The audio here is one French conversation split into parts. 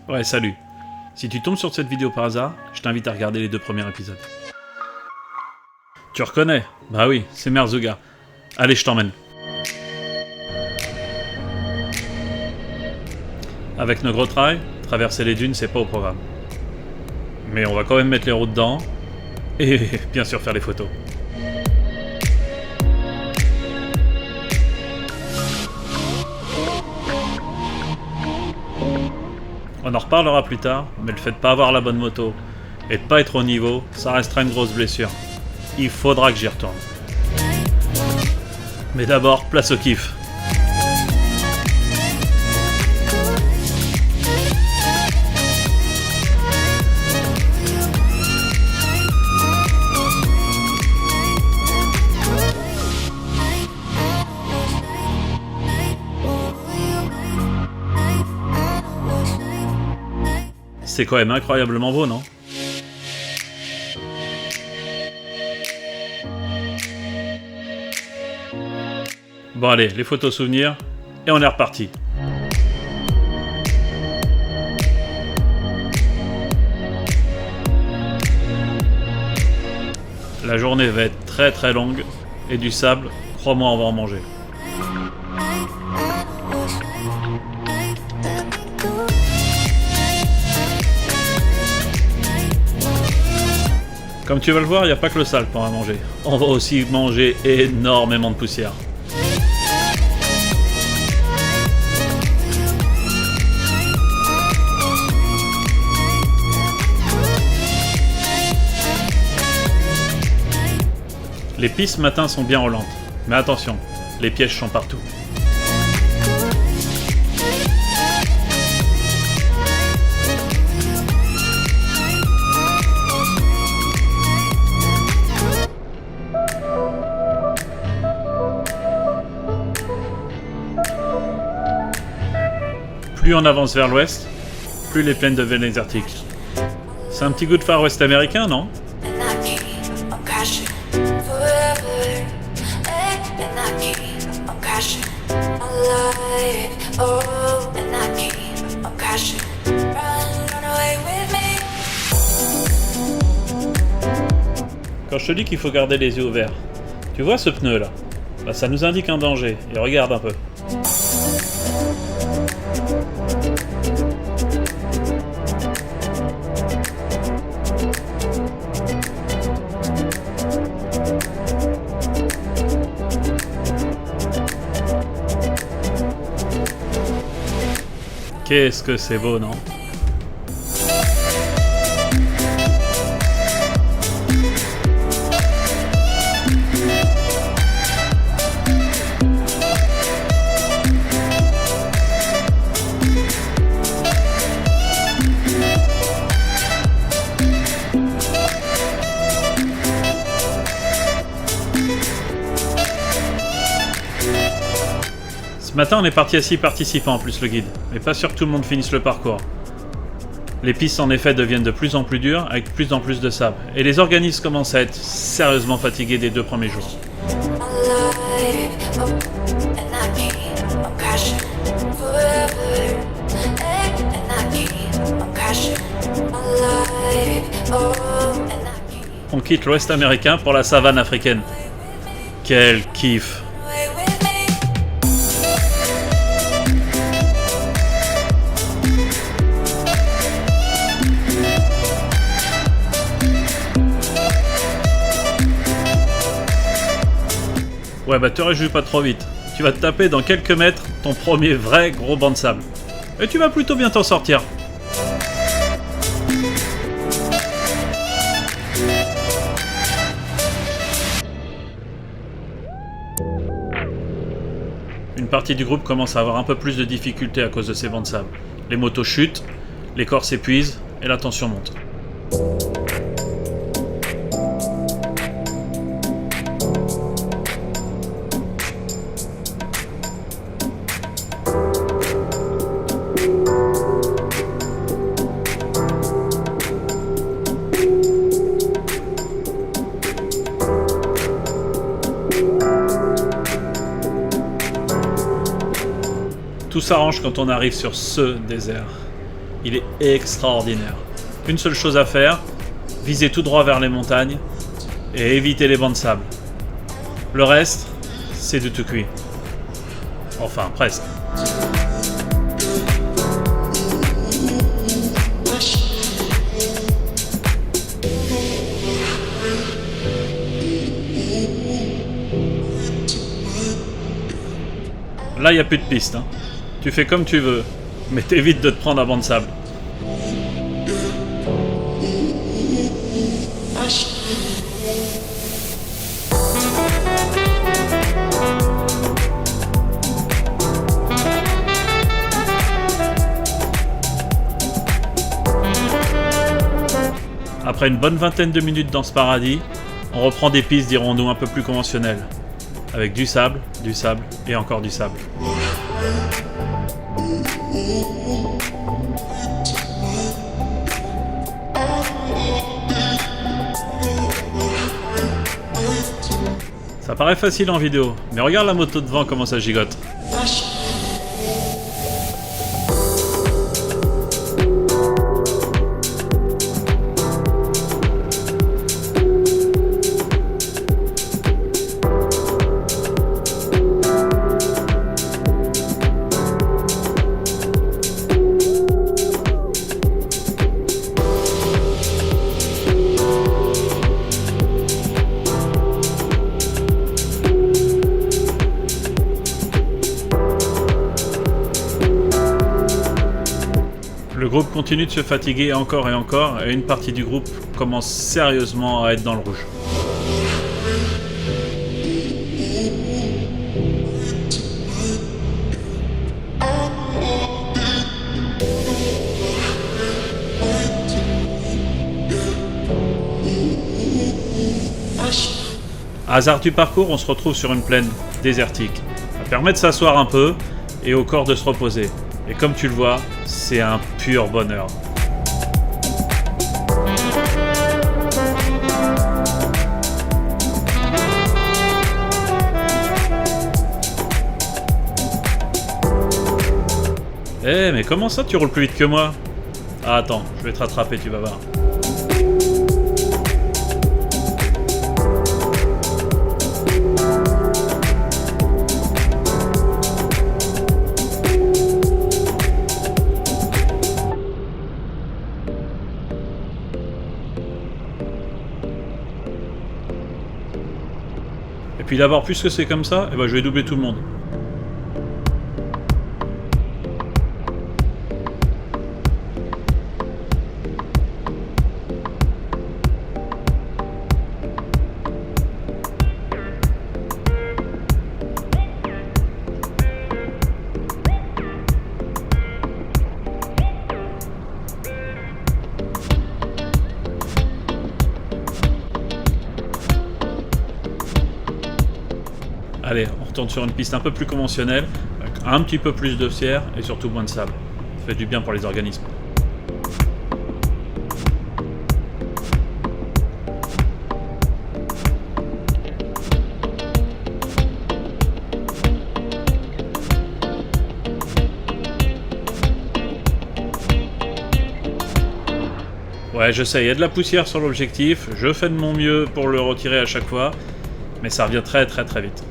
Ouais, salut. Si tu tombes sur cette vidéo par hasard, je t'invite à regarder les 2 premiers épisodes. Tu reconnais? Bah oui, c'est Merzouga. Allez, je t'emmène. Avec nos gros trails, traverser les dunes, c'est pas au programme. Mais on va quand même mettre les roues dedans, et bien sûr faire les photos. On en reparlera plus tard, mais le fait de pas avoir la bonne moto et de pas être au niveau, ça restera une grosse blessure. Il faudra que j'y retourne. Mais d'abord, place au kiff. C'est quand même incroyablement beau, non? Bon allez, les photos souvenirs, et on est reparti. La journée va être très très longue, et du sable, crois-moi, on va en manger. Comme tu vas le voir, il n'y a pas que le sable qu'on va manger. On va aussi manger énormément de poussière. Les pistes ce matin sont bien roulantes. Mais attention, les pièges sont partout. Plus on avance vers l'ouest, plus les plaines deviennent désertiques. C'est un petit goût de Far West américain, non? Quand je te dis qu'il faut garder les yeux ouverts, tu vois ce pneu là? Bah, ça nous indique un danger, et regarde un peu. Qu'est-ce que c'est beau, non? Ce matin, on est parti à 6 participants en plus le guide, mais pas sûr que tout le monde finisse le parcours. Les pistes en effet deviennent de plus en plus dures, avec de plus en plus de sable, et les organismes commencent à être sérieusement fatigués des 2 premiers jours. On quitte l'Ouest américain pour la savane africaine. Quel kiff! Ouais bah te réjouis pas trop vite, tu vas te taper dans quelques mètres ton premier vrai gros banc de sable. Et tu vas plutôt bien t'en sortir. Une partie du groupe commence à avoir un peu plus de difficultés à cause de ces bancs de sable. Les motos chutent, les corps s'épuisent et la tension monte. Tout s'arrange quand on arrive sur ce désert. il est extraordinaire. Une seule chose à faire, viser tout droit vers les montagnes et éviter les bancs de sable. Le reste, c'est du tout cuit. Enfin, presque. Là, il n'y a plus de piste. Hein. Tu fais comme tu veux, mais t'évites de te prendre un banc de sable. Après une bonne vingtaine de minutes dans ce paradis, on reprend des pistes, dirons-nous, un peu plus conventionnelles. Avec du sable et encore du sable. Ça paraît facile en vidéo, mais regarde la moto devant comment ça gigote. Le groupe continue de se fatiguer encore et encore, et une partie du groupe commence sérieusement à être dans le rouge. Hasard du parcours, on se retrouve sur une plaine désertique. Ça permet de s'asseoir un peu et au corps de se reposer. Et comme tu le vois, c'est un pur bonheur. Eh, mais comment ça tu roules plus vite que moi? Ah, attends, je vais te rattraper, tu vas voir. Et puis d'abord, puisque c'est comme ça, eh ben, je vais doubler tout le monde. Allez, on retourne sur une piste un peu plus conventionnelle, avec un petit peu plus de pierre et surtout moins de sable. Ça fait du bien pour les organismes. Ouais, je sais, il y a de la poussière sur l'objectif, je fais de mon mieux pour le retirer à chaque fois, mais ça revient très vite.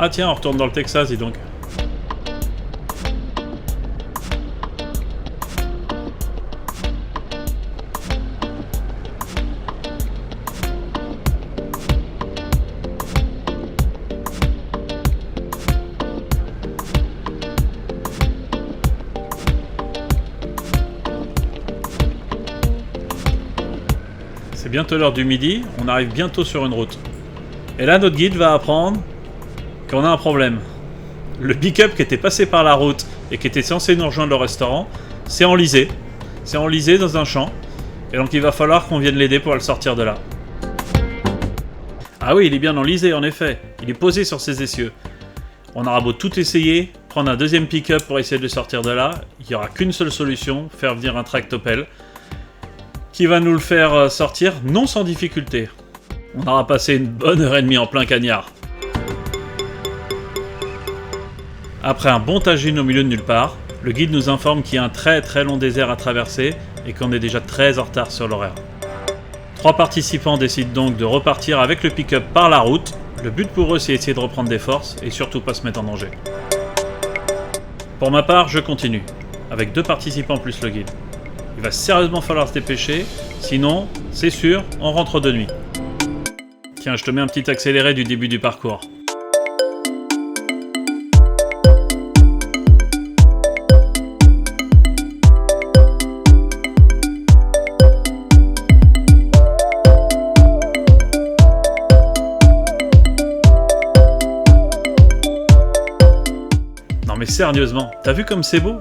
Ah tiens, on retourne dans le Texas, dis donc. C'est bientôt l'heure du midi, on arrive bientôt sur une route. Et là, notre guide va apprendre qu'on a un problème. Le pick-up qui était passé par la route et qui était censé nous rejoindre le restaurant, s'est enlisé. C'est enlisé dans un champ. Et donc il va falloir qu'on vienne l'aider pour le sortir de là. Ah oui, il est bien enlisé en effet. Il est posé sur ses essieux. On aura beau tout essayer, prendre un deuxième pick-up pour essayer de sortir de là. Il n'y aura qu'une seule solution, faire venir un tractopelle qui va nous le faire sortir, non sans difficulté. On aura passé une bonne heure et demie en plein cagnard. Après un bon tagine au milieu de nulle part, le guide nous informe qu'il y a un très long désert à traverser et qu'on est déjà très en retard sur l'horaire. 3 participants décident donc de repartir avec le pick-up par la route. Le but pour eux, c'est essayer de reprendre des forces et surtout pas se mettre en danger. Pour ma part, je continue, avec 2 participants plus le guide. Il va sérieusement falloir se dépêcher, sinon, c'est sûr, on rentre de nuit. Tiens, je te mets un petit accéléré du début du parcours. Non mais sérieusement, t'as vu comme c'est beau ?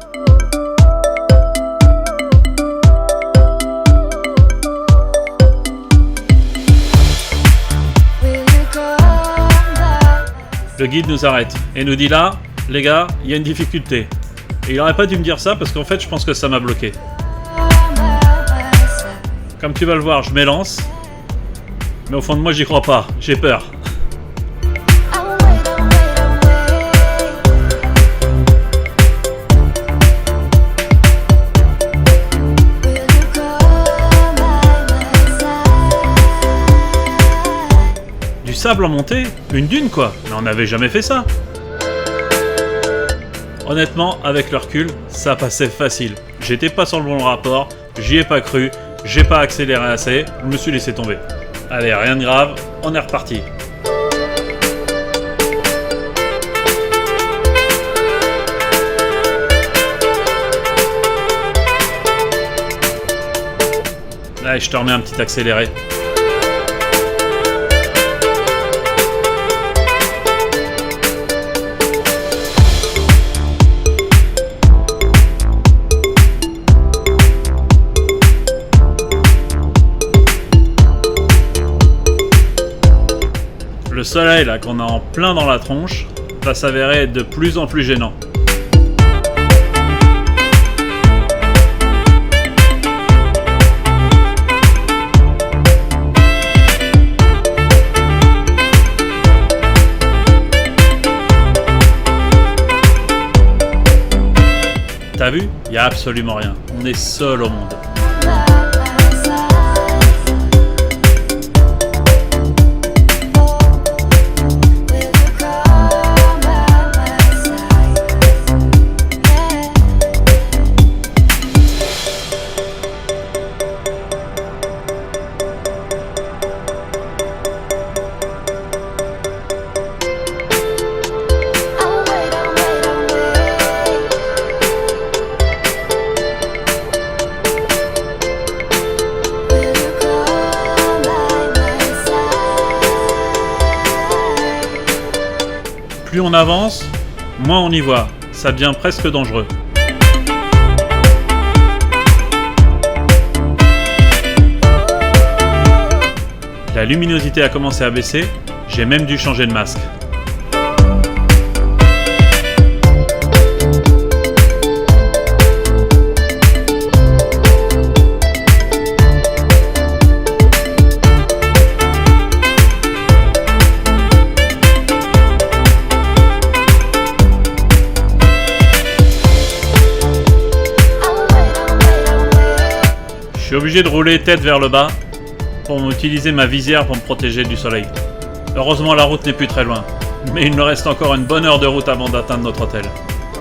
Le guide nous arrête et nous dit là, les gars, il y a une difficulté. Et il aurait pas dû me dire ça parce qu'en fait je pense que ça m'a bloqué. Comme tu vas le voir, je m'élance. Mais au fond de moi j'y crois pas, j'ai peur. Du sable en montée, une dune quoi, mais on n'avait jamais fait ça. Honnêtement, avec le recul, ça passait facile. J'étais pas sur le bon rapport, j'y ai pas cru, j'ai pas accéléré assez, je me suis laissé tomber. Allez, rien de grave, on est reparti. Allez, je te remets un petit accéléré. Le soleil là qu'on a en plein dans la tronche va s'avérer être de plus en plus gênant. T'as vu? Il n'y a absolument rien. On est seul au monde. Plus on avance, moins on y voit. Ça devient presque dangereux. La luminosité a commencé à baisser, j'ai même dû changer de masque. Je suis obligé de rouler tête vers le bas pour utiliser ma visière pour me protéger du soleil. Heureusement la route n'est plus très loin, mais il me reste encore une bonne heure de route avant d'atteindre notre hôtel.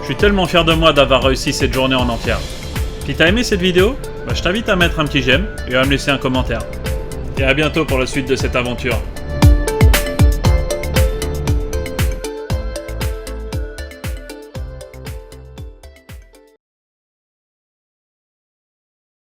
Je suis tellement fier de moi d'avoir réussi cette journée en entière. Si t'as aimé cette vidéo, je t'invite à mettre un petit j'aime et à me laisser un commentaire. Et à bientôt pour la suite de cette aventure.